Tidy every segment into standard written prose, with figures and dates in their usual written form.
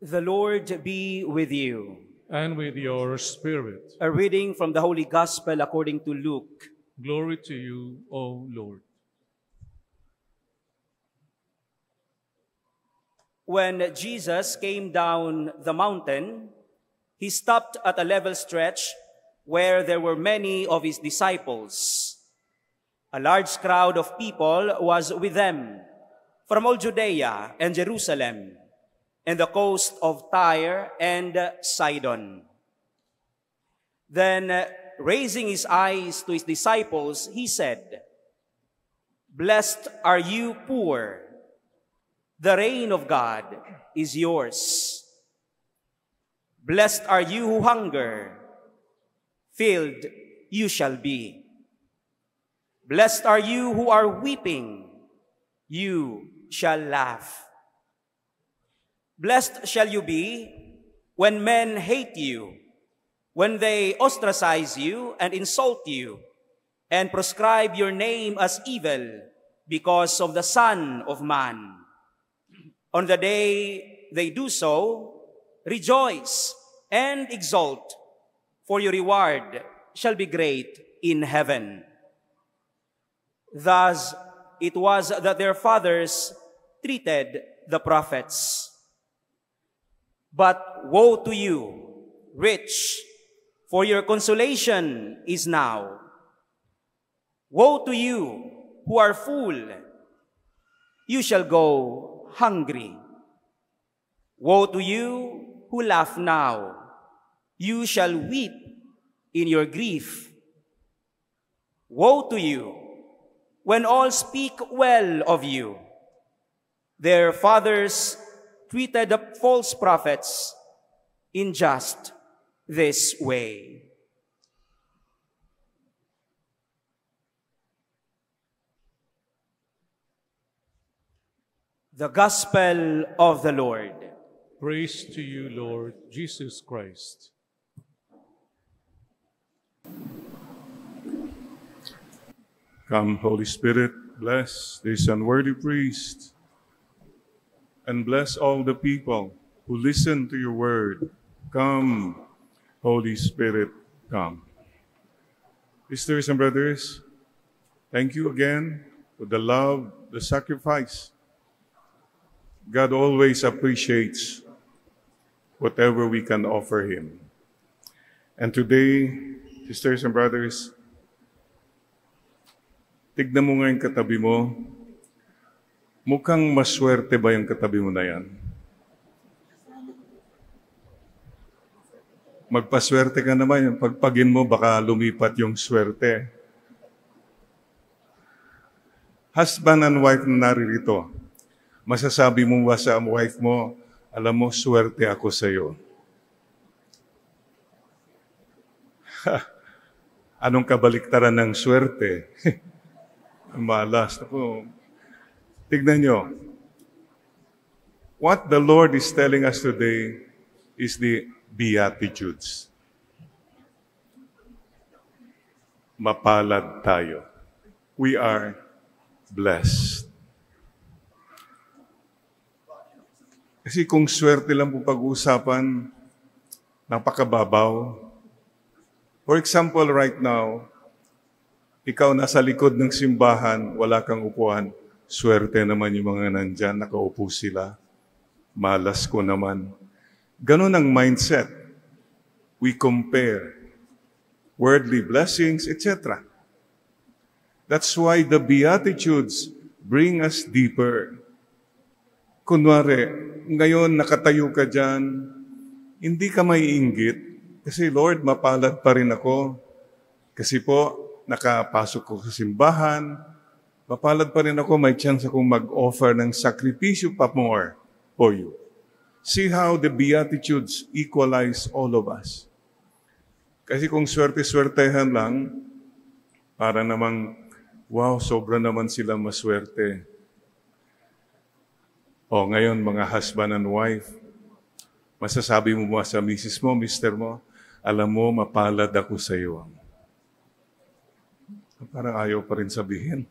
The Lord be with you. And with your spirit. A reading from the Holy Gospel according to Luke. Glory to you, O Lord. When Jesus came down the mountain, he stopped at a level stretch where there were many of his disciples. A large crowd of people was with them from all Judea and Jerusalem and the coast of Tyre and Sidon. Then, raising his eyes to his disciples, he said, "Blessed are you poor. The reign of God is yours. Blessed are you who hunger. Filled you shall be. Blessed are you who are weeping. You shall laugh. Blessed shall you be when men hate you, when they ostracize you and insult you, and proscribe your name as evil because of the Son of Man. On the day they do so, rejoice and exult, for your reward shall be great in heaven. Thus it was that their fathers treated the prophets. But woe to you, rich, for your consolation is now. Woe to you who are full, you shall go hungry. Woe to you who laugh now, you shall weep in your grief. Woe to you when all speak well of you. Their fathers treated the false prophets in just this way." The Gospel of the Lord. Praise to you, Lord Jesus Christ. Come, Holy Spirit, bless this unworthy priest, and bless all the people who listen to your word. Come, Holy Spirit, come. Sisters and brothers, thank you again for the love, the sacrifice. God always appreciates whatever we can offer Him. And today, sisters and brothers, tignan mo nga yung katabi mo. Mukhang maswerte ba yung katabi mo na yan? Magpaswerte ka naman. Yung pagpagin mo, baka lumipat yung swerte. Husband and wife na naririto, masasabi mo ba sa wife mo, alam mo, swerte ako sa iyo? Anong kabaliktaran ng swerte? Malas. Ako. Tignan nyo. What the Lord is telling us today is the Beatitudes. Mapalad tayo. We are blessed. Kasi kung swerte lang po pag-uusapan, napakababaw. For example, right now, ikaw nasa likod ng simbahan, wala kang upuan. Swerte naman yung mga nandyan, nakaupo sila. Malas ko naman. Ganon ang mindset. We compare worldly blessings, etc. That's why the Beatitudes bring us deeper. Kunwari, ngayon nakatayo ka dyan, hindi ka maiinggit kasi Lord, mapalad pa rin ako. Kasi po, nakapasok ko sa simbahan, mapalad pa rin ako, may chance akong mag-offer ng sakripisyo pa more for you. See how the Beatitudes equalize all of us. Kasi kung swerte-swertehan lang, para namang, wow, sobra naman sila maswerte. O ngayon, mga husband and wife, masasabi mo ba sa misis mo, mister mo, alam mo, mapalad ako sa iyo. Parang ayaw pa rin sabihin.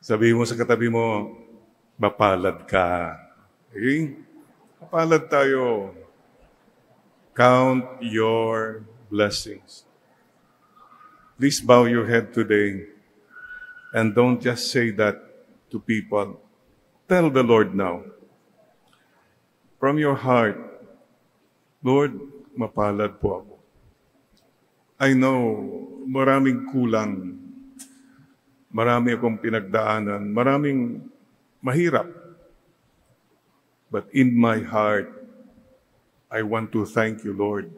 Sabi mo sa katabi mo, mapalad ka. Okay? Mapalad tayo. Count your blessings. Please bow your head today and don't just say that to people. Tell the Lord now, from your heart, Lord, mapalad po ako. I know, maraming kulang. Marami akong pinagdaanan. Maraming mahirap. But in my heart, I want to thank you, Lord,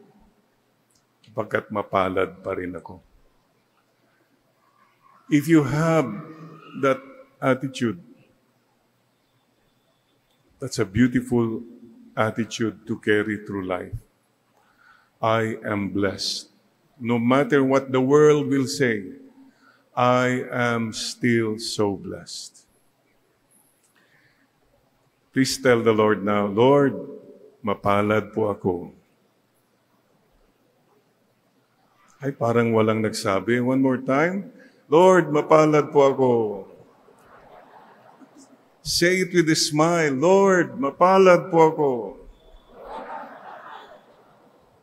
pagkat mapalad pa rin ako. If you have that attitude, that's a beautiful attitude to carry through life. I am blessed. No matter what the world will say, I am still so blessed. Please tell the Lord now, Lord, mapalad po ako. Ay, parang walang nagsabi. One more time. Lord, mapalad po ako. Say it with a smile. Lord, mapalad po ako.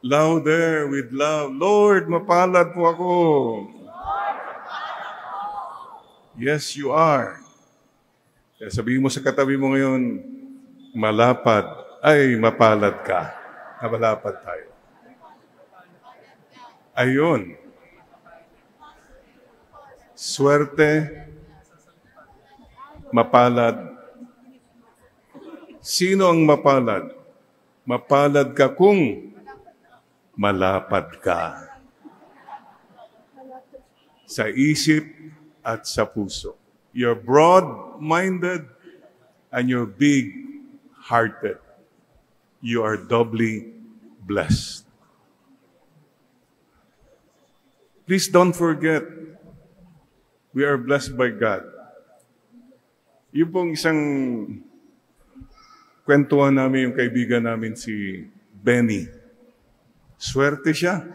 Louder with love. Lord, mapalad po ako. Yes, you are. Kaya sabihin mo sa katabi mo ngayon, malapad. Ay, mapalad ka. Malapad tayo. Ayun. Swerte, mapalad. Sino ang mapalad? Mapalad ka kung malapad ka. Sa isip at sa puso. You're broad-minded and you're big-hearted. You are doubly blessed. Please don't forget, we are blessed by God. Yung pong isang kwentuhan namin, yung kaibigan namin si Benny. Swerte siya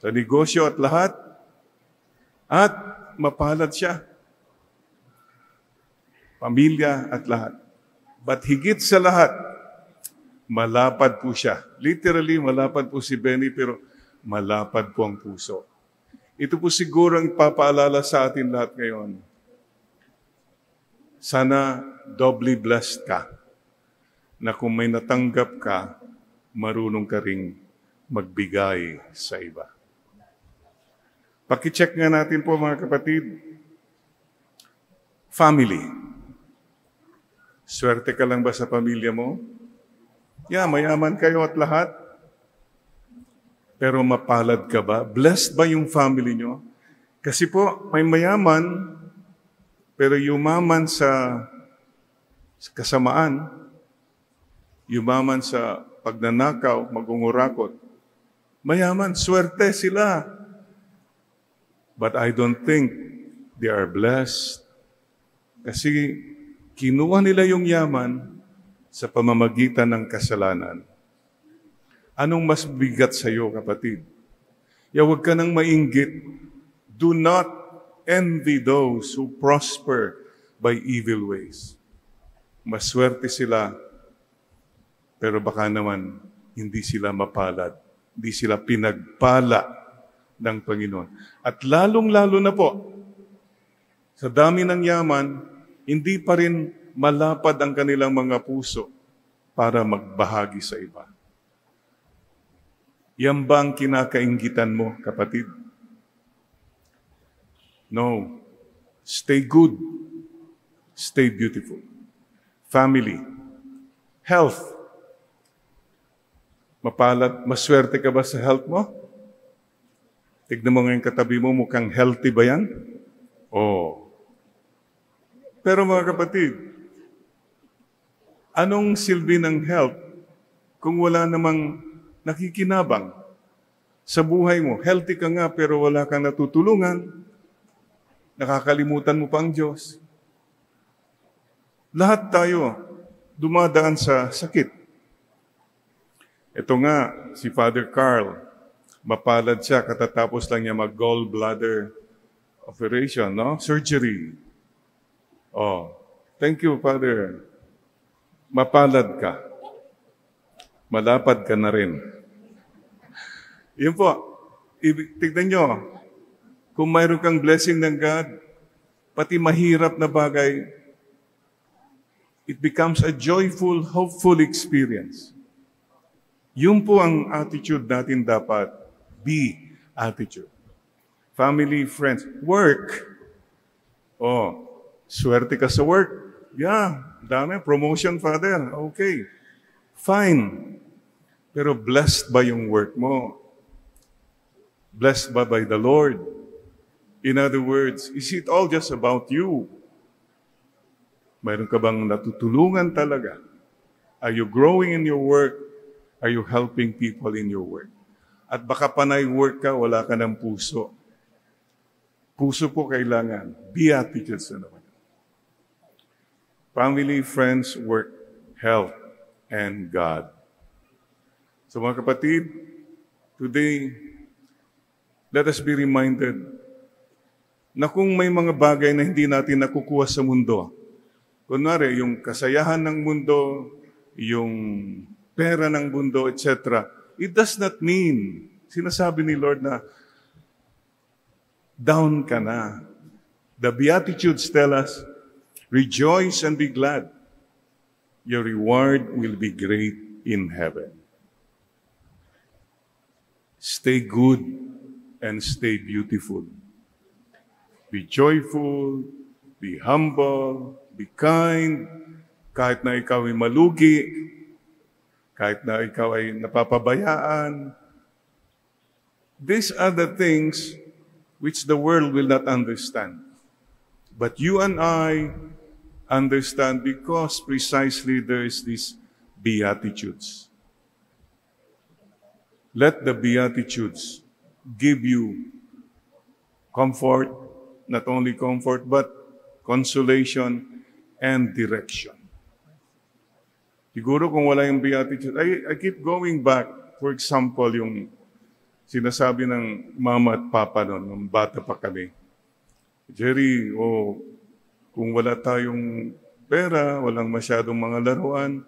sa negosyo at lahat. At mapalad siya. Pamilya at lahat. But higit sa lahat, malapad po siya. Literally, malapad po si Benny, pero malapad po ang puso. Ito po siguro ang ipapaalala sa atin lahat ngayon. Sana doubly blessed ka, na kung may natanggap ka, marunong ka ring magbigay sa iba. Paki-check nga natin po mga kapatid. Family. Swerte ka lang ba sa pamilya mo? Yeah, mayaman kayo at lahat. Pero mapalad ka ba? Blessed ba yung family nyo? Kasi po, may mayaman, pero yumaman sa kasamaan, yumaman sa pagnanakaw, magungurakot. Mayaman, swerte sila. But I don't think they are blessed. Kasi kinuha nila yung yaman sa pamamagitan ng kasalanan. Anong mas bigat sa iyo, kapatid? Huwag ka nang mainggit. Do not envy those who prosper by evil ways. Maswerte sila, pero baka naman hindi sila mapalad. Hindi sila pinagpala ng Panginoon. At lalong-lalo na po, sa dami ng yaman, hindi pa rin malapad ang kanilang mga puso para magbahagi sa iba. Yan ba ang kinakainggitan mo, kapatid? No. Stay good. Stay beautiful. Family. Health. Mapalad, maswerte ka ba sa health mo? Tignan mo ngayon katabi mo, mukhang healthy ba yan? Oo. Pero mga kapatid, anong silbi ng health kung wala namang nakikinabang sa buhay mo? Healthy ka nga pero wala kang natutulungan. Nakakalimutan mo pa ang Diyos. Lahat tayo dumadaan sa sakit. Ito nga, si Father Carl, mapalad siya, katatapos lang niya mag-gallbladder operation, no? Surgery. Oh, thank you, Father. Mapalad ka. Malapad ka na rin. Yun po. Tignan nyo, kung mayroon kang blessing ng God, pati mahirap na bagay, it becomes a joyful, hopeful experience. Yun po ang attitude natin dapat. Be attitude. Family, friends, work. Oh, swerte ka sa work. Yeah, dami. Promotion, Father. Okay. Fine. Pero blessed ba yung work mo? Blessed ba by the Lord? In other words, is it all just about you? Mayroon ka bang natutulungan talaga? Are you growing in your work? Are you helping people in your work? At baka panay work ka, wala ka ng puso. Puso po kailangan. Beatitudes na naman. Family, friends, work, health, and God. So mga kapatid, today, let us be reminded na kung may mga bagay na hindi natin nakukuha sa mundo, kunwari, yung kasayahan ng mundo, yung pera ng mundo, etc., it does not mean, sinasabi ni Lord na, down ka na. The Beatitudes tell us, rejoice and be glad. Your reward will be great in heaven. Stay good and stay beautiful. Be joyful, be humble, be kind, kahit na ikaw ay malugi, kahit na ikaw ay napapabayaan. These are the things which the world will not understand. But you and I understand because precisely there is these Beatitudes. Let the Beatitudes give you comfort, not only comfort, but consolation and direction. Siguro kung wala yung Beatitude, I keep going back, for example, yung sinasabi ng mama at papa noon, nung bata pa kami. Jerry, kung wala tayong pera, walang masyadong mga laruan,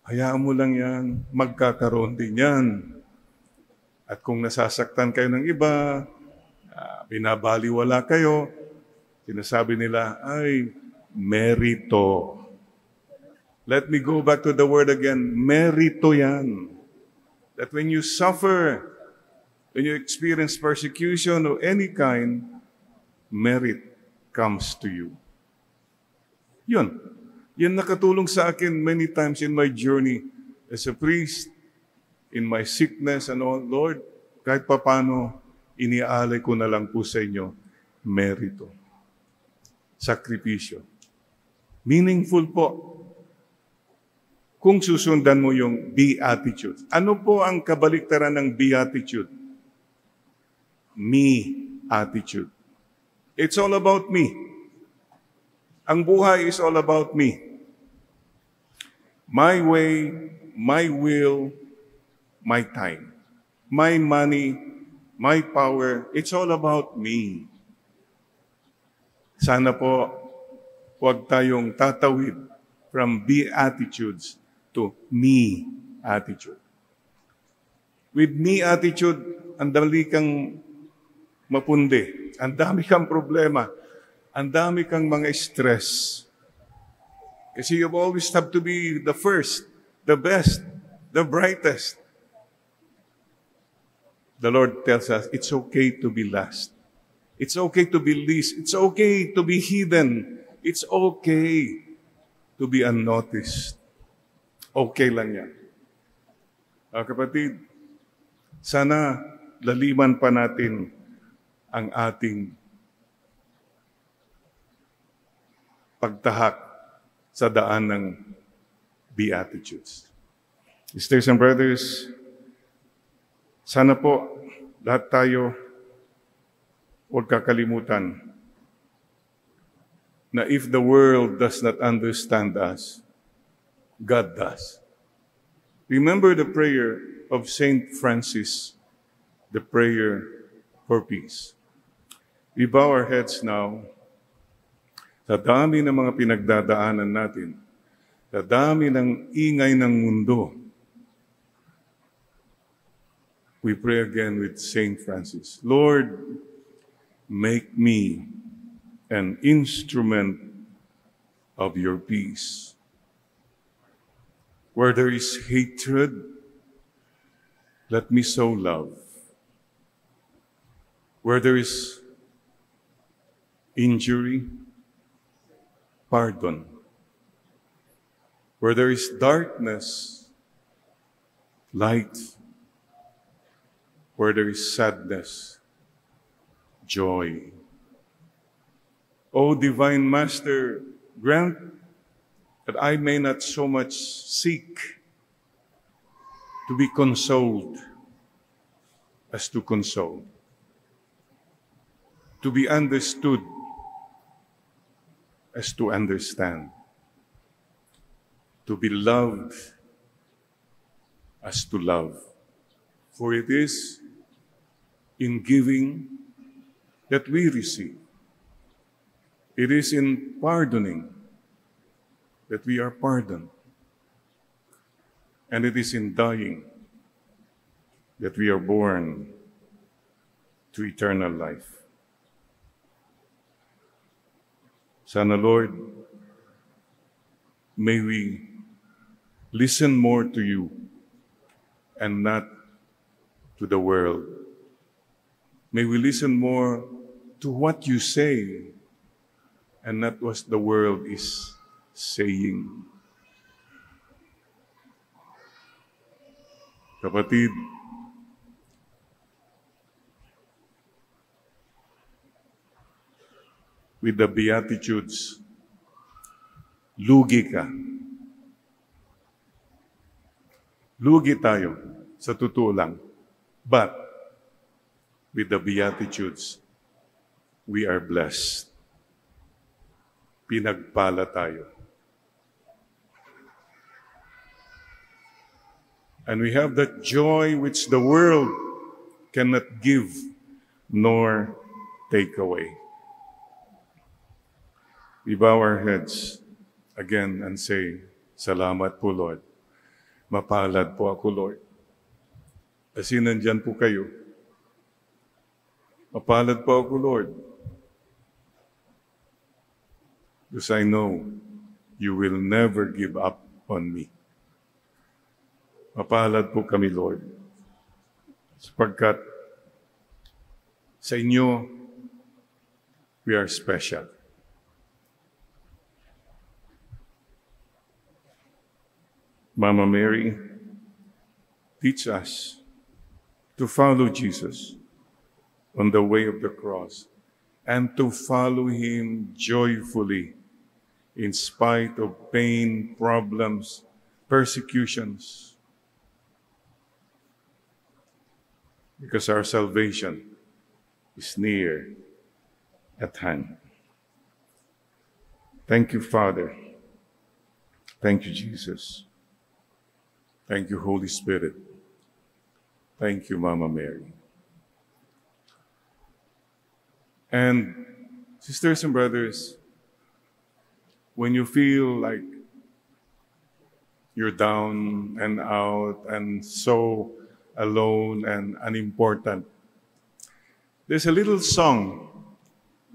hayaan mo lang yan, magkakaroon din yan. At kung nasasaktan kayo ng iba, binabaliwala kayo, sinasabi nila, ay, merito. Let me go back to the word again, merito yan. That when you suffer, when you experience persecution of any kind, merit comes to you. Yun. Yan nakatulong sa akin many times in my journey as a priest, in my sickness and all. Lord, kahit papano, iniaalay ko na lang po sa inyo, merito. Sakripisyo. Meaningful po. Kung susundan mo yung Beatitude. Ano po ang kabaliktaran ng Beatitude? Me attitude. It's all about me. Ang buhay is all about me. My way, my will, my time. My money, my power, it's all about me. Sana po, huwag tayong tatawid from Beatitudes to me attitude. With me attitude, ang dali kang mapundi. Ang dami kang problema. Ang dami kang mga stress. Kasi you always have to be the first, the best, the brightest. The Lord tells us, it's okay to be last. It's okay to be least. It's okay to be hidden. It's okay to be unnoticed. Okay lang yan. Kapatid, sana laliman pa natin ang ating pagtahak sa daan ng Beatitudes. Sisters and brothers, sana po lahat tayo huwag kakalimutan na if the world does not understand us, God does. Remember the prayer of Saint Francis, the prayer for peace. We bow our heads now. Sa dami ng mga pinagdadaanan natin, sa dami ng ingay ng mundo, we pray again with Saint Francis. Lord, make me an instrument of your peace. Where there is hatred, let me sow love. Where there is injury, pardon. Where there is darkness, light. Where there is sadness, joy. O Divine Master, grant that I may not so much seek to be consoled as to console, to be understood as to understand, to be loved as to love. For it is in giving that we receive. It is in pardoning that we are pardoned. And it is in dying that we are born to eternal life. Sana, Lord, may we listen more to you and not to the world. May we listen more to what you say and not what the world is saying. Kapatid, with the Beatitudes, lugi ka. Lugi tayo, sa totoo lang. But, with the Beatitudes, we are blessed. Pinagpala tayo. And we have that joy which the world cannot give nor take away. We bow our heads again and say, Salamat po, Lord. Mapalad po ako, Lord. Kasi nandyan po kayo. Mapalad po ako, Lord. Because I know you will never give up on me. Mapalad po kami, Lord. Sapagkat sa inyo, we are special. Mama Mary, teach us to follow Jesus on the way of the cross and to follow him joyfully in spite of pain, problems, persecutions. Because our salvation is near at hand. Thank you, Father. Thank you, Jesus. Thank you, Holy Spirit. Thank you, Mama Mary. And sisters and brothers, when you feel like you're down and out and so alone and unimportant, there's a little song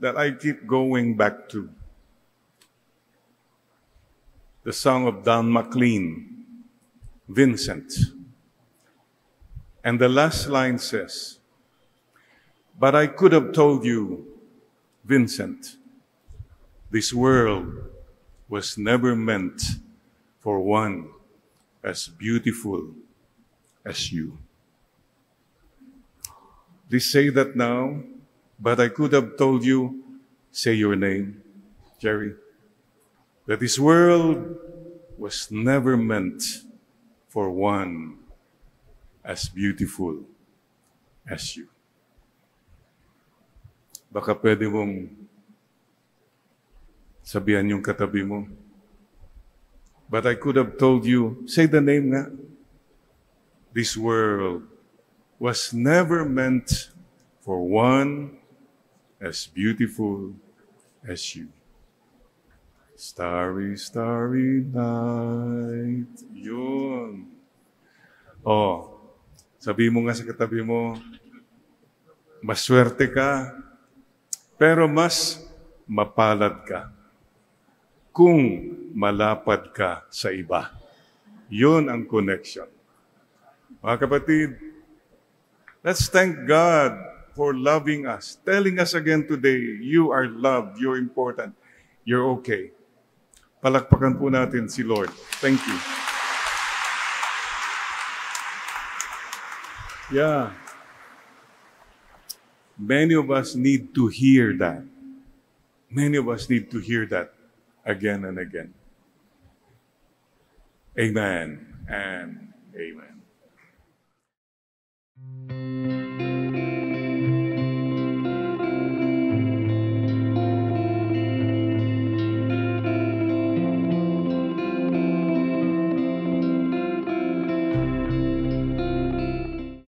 that I keep going back to. The song of Don McLean, Vincent. And the last line says, but I could have told you, Vincent, this world was never meant for one as beautiful as you. Please say that now, but I could have told you, say your name, Jerry, that this world was never meant for one as beautiful as you. Baka pwede mong sabihan yung katabi mo. But I could have told you, say the name nga. This world was never meant for one as beautiful as you. Starry, starry night. Yun. Oh, sabi mo nga sa katabi mo, maswerte ka, pero mas mapalad ka kung malapad ka sa iba. Yun ang connection. Mga kapatid, let's thank God for loving us, telling us again today, you are loved, you're important, you're okay. Palakpakan po natin si Lord. Thank you. Yeah. Many of us need to hear that. Many of us need to hear that again and again. Amen and amen.